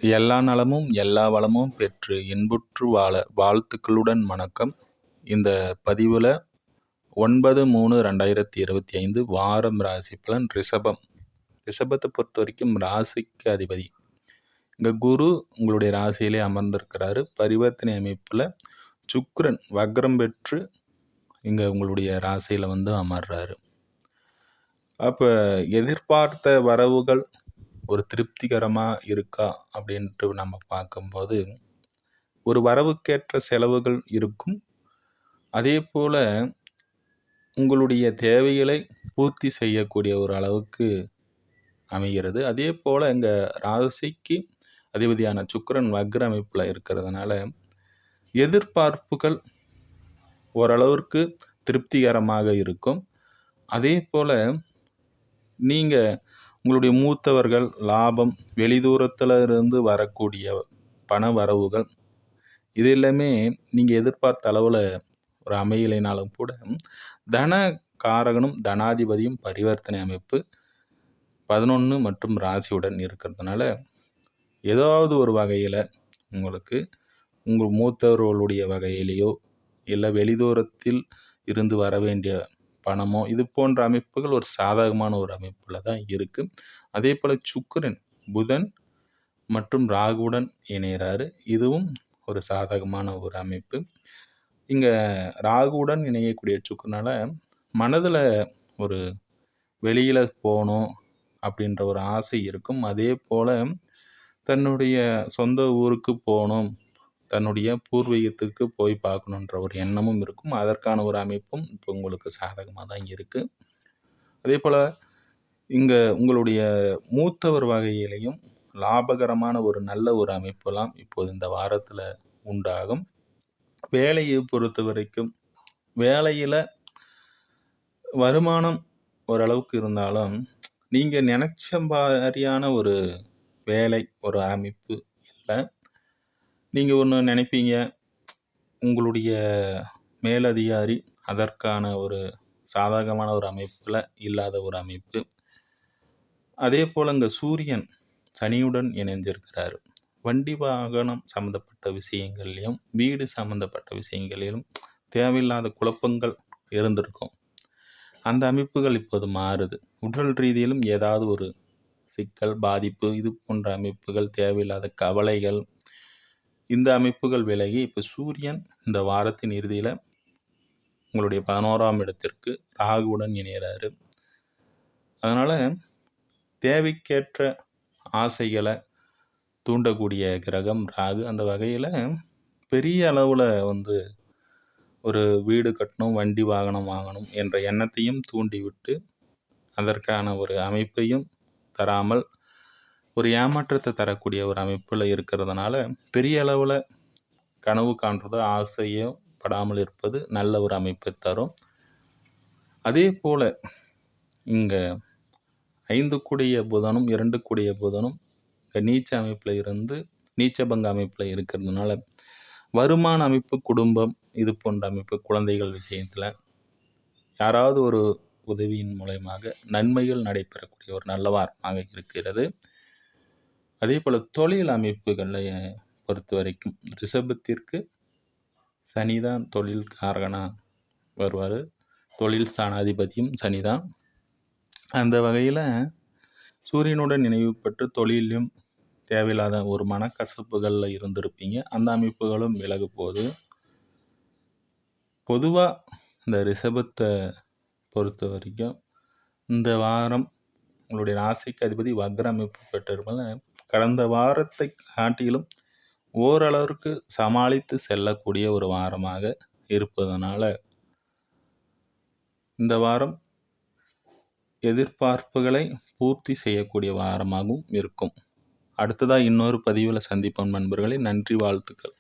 எல்லா நலமும் எல்லா வளமும் பெற்று இன்புற்று வாழ வாழ்த்துக்களுடன் வணக்கம். இந்த பதிவில் 9/3/2025 வாரம் ராசி பலன் ரிஷபம். ரிஷபத்தை பொறுத்த வரைக்கும் ராசிக்கு அதிபதி இங்கே குரு உங்களுடைய ராசியிலே அமர்ந்திருக்கிறாரு. பரிவர்த்தனை அமைப்பில் சுக்கிரன் வக்ரம் பெற்று இங்கே உங்களுடைய ராசியில் அமர்றாரு. அப்போ எதிர்பார்த்த வரவுகள் ஒரு திருப்திகரமாக இருக்கா அப்படின்ட்டு நம்ம பார்க்கும்போது ஒரு வரவுக்கேற்ற செலவுகள் இருக்கும். அதே போல் உங்களுடைய தேவைகளை பூர்த்தி செய்யக்கூடிய ஒரு அளவுக்கு அமைகிறது. அதே போல் இங்கே ராசிக்கு அதிபதியான சுக்கிரன் வக்ர அமைப்பில் இருக்கிறதுனால எதிர்பார்ப்புகள் ஓரளவிற்கு திருப்திகரமாக இருக்கும். அதே போல் நீங்கள் உங்களுடைய மூத்தவர்கள் லாபம், வெளிதூரத்தில் இருந்து வரக்கூடிய பண வரவுகள், இது எல்லாமே நீங்கள் எதிர்பார்த்த அளவில் ஒரு அமையலைனாலும் கூட தன காரகனும் தனாதிபதியும் பரிவர்த்தனை அமைப்பு 11 மற்றும் ராசியுடன் இருக்கிறதுனால ஏதாவது ஒரு வகையில் உங்களுக்கு உங்கள் மூத்தவர்களுடைய வகையிலேயோ இல்லை வெளிதூரத்தில் இருந்து வர வேண்டிய பணமோ இது போன்ற அமைப்புகள் ஒரு சாதகமான ஒரு அமைப்பில் தான் இருக்குது. அதே போல் சுக்கிரன் புதன் மற்றும் ராகுவுடன் இணைகிறாரு. இதுவும் ஒரு சாதகமான ஒரு அமைப்பு. இங்கே ராகுவுடன் இணையக்கூடிய சுக்கிரனால மனதில் ஒரு வெளியில் போகணும் அப்படின்ற ஒரு ஆசை இருக்கும். அதே போல் தன்னுடைய சொந்த ஊருக்கு போகணும், தன்னுடைய பூர்வீகத்துக்கு போய் பார்க்கணுன்ற ஒரு எண்ணமும் இருக்கும். அதற்கான ஒரு அமைப்பும் இப்போ உங்களுக்கு சாதகமாக தான் இருக்குது. அதே போல் இங்கே உங்களுடைய மூத்தவர் வகையிலையும் லாபகரமான ஒரு நல்ல ஒரு அமைப்பெல்லாம் இப்போது இந்த வாரத்தில் உண்டாகும். வேலையை பொறுத்த வரைக்கும் வேலையில் வருமானம் ஓரளவுக்கு இருந்தாலும் நீங்கள் நினச்ச மாதிரியான ஒரு வேலை ஒரு அமைப்பு இல்லை. நீங்கள் ஒன்று நினைப்பீங்க, உங்களுடைய மேலதிகாரி அதற்கான ஒரு சாதகமான ஒரு அமைப்பில் இல்லாத ஒரு அமைப்பு. அதே போல் இங்கே சூரியன் சனியுடன் இணைந்திருக்கிறார். வண்டி வாகனம் சம்மந்தப்பட்ட விஷயங்கள்லையும் வீடு சம்மந்தப்பட்ட விஷயங்களிலும் தேவையில்லாத குழப்பங்கள் இருந்திருக்கும். அந்த அமைப்புகள் இப்போது மாறுது. உடல் ரீதியிலும் ஏதாவது ஒரு சிக்கல் பாதிப்பு இது போன்ற அமைப்புகள், தேவையில்லாத கவலைகள், இந்த அமைப்புகள் விலகி இப்போ சூரியன் இந்த வாரத்தின் இறுதியில் உங்களுடைய 11ஆம் இடத்திற்கு ராகுவுடன் இணைகிறாரு. அதனால் தேவைக்கேற்ற ஆசைகளை தூண்டக்கூடிய கிரகம் ராகு. அந்த வகையில் பெரிய அளவில் ஒரு வீடு கட்டணும், வண்டி வாகனம் வாங்கணும் என்ற எண்ணத்தையும் தூண்டிவிட்டு அதற்கான ஒரு அமைப்பையும் தராமல் ஒரு ஏமாற்றத்தை தரக்கூடிய ஒரு அமைப்பில் இருக்கிறதுனால பெரிய அளவில் கனவு காண்றதோ ஆசையோ படாமல் இருப்பது நல்ல ஒரு அமைப்பை தரும். அதே போல் இங்கே 5 கூடிய புதனும் 2 கூடிய புதனும் நீச்ச அமைப்பில் இருந்து நீச்சபங்க அமைப்பில் இருக்கிறதுனால வருமான அமைப்பு, குடும்பம் இது போன்ற அமைப்பு, குழந்தைகள் விஷயத்தில் யாராவது ஒரு உதவியின் மூலமாக நன்மைகள் நடைபெறக்கூடிய ஒரு நல்ல வாரமாக இருக்கிறது. அதே போல் தொழில் அமைப்புகளை பொறுத்த வரைக்கும் ரிஷபத்திற்கு சனிதான் தொழில் காரகனாக வருவார். தொழில் ஸ்தானாதிபதியும் சனிதான். அந்த வகையில் சூரியனுடன் நினைவு பெற்று தொழிலும் தேவையில்லாத ஒரு மனக்கசப்புகளில் இருந்திருப்பீங்க. அந்த அமைப்புகளும் விலக போகுது. பொதுவாக இந்த ரிஷபத்தை பொறுத்த வரைக்கும் இந்த வாரம் உங்களுடைய ராசிக்கு அதிபதி வக்ர அமைப்பு பெற்றிருப்பதால் கடந்த வாரத்தை காட்டிலும் ஓரளவிற்கு சமாளித்து செல்லக்கூடிய ஒரு வாரமாக இருப்பதனால இந்த வாரம் எதிர்பார்ப்புகளை பூர்த்தி செய்யக்கூடிய வாரமாகவும் இருக்கும். அடுத்ததாக இன்னொரு பதிவில் சந்திப்போம் நண்பர்களே. நன்றி, வாழ்த்துக்கள்.